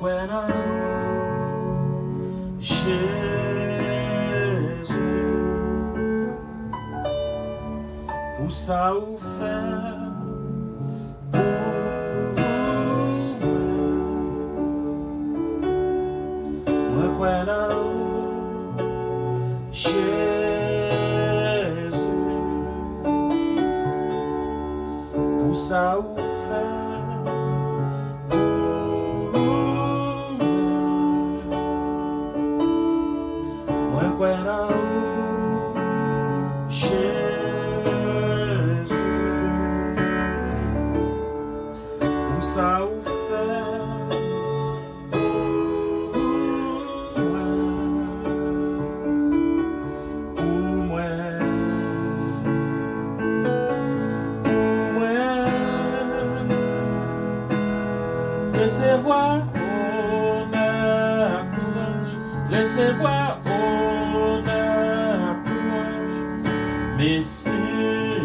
crois en Jésus, pour ça ou faire pour moi crois en Jésus, pour ça ou faire pour moi crois en Jésus, pour ça ou faire recevoir honneur, courage, recevoir honneur, courage, Messie,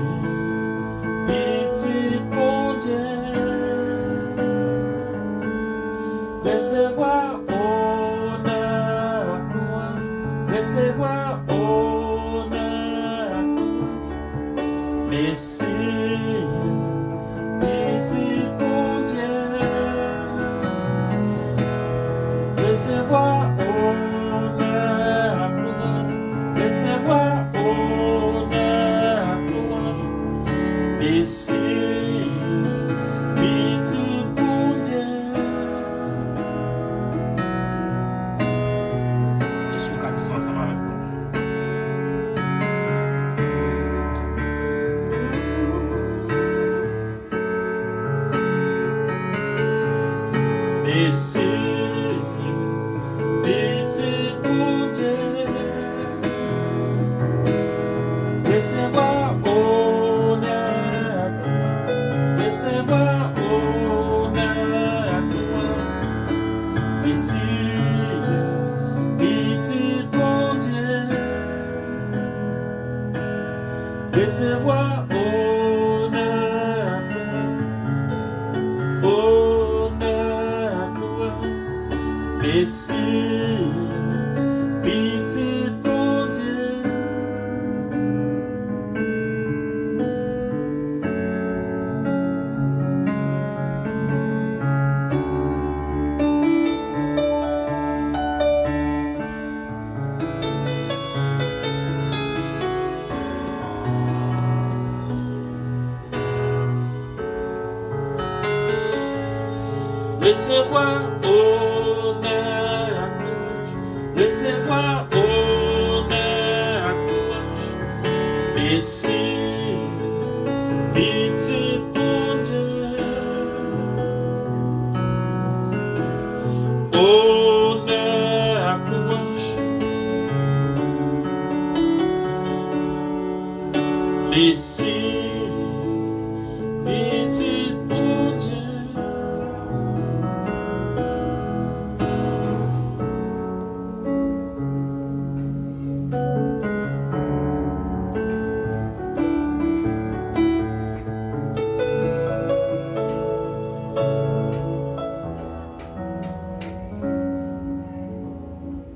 petit bon Dieu, recevoir honneur, courage, recevoir honneur, courage, Messie, petit bon Dieu. Recevoir honneur, louange, recevoir honneur, louange, Messie, petit bon Dieu. Est-ce qu'on dit ça ensemble avec moi? Messie, recevoir honneur, recevoir honneur, Messie, petit bon Dieu, recevoir honneur, honneur, Messie, petit bon Dieu. Recevoir honneur, courage, recevoir honneur, courage, Messie, petit bon Dieu.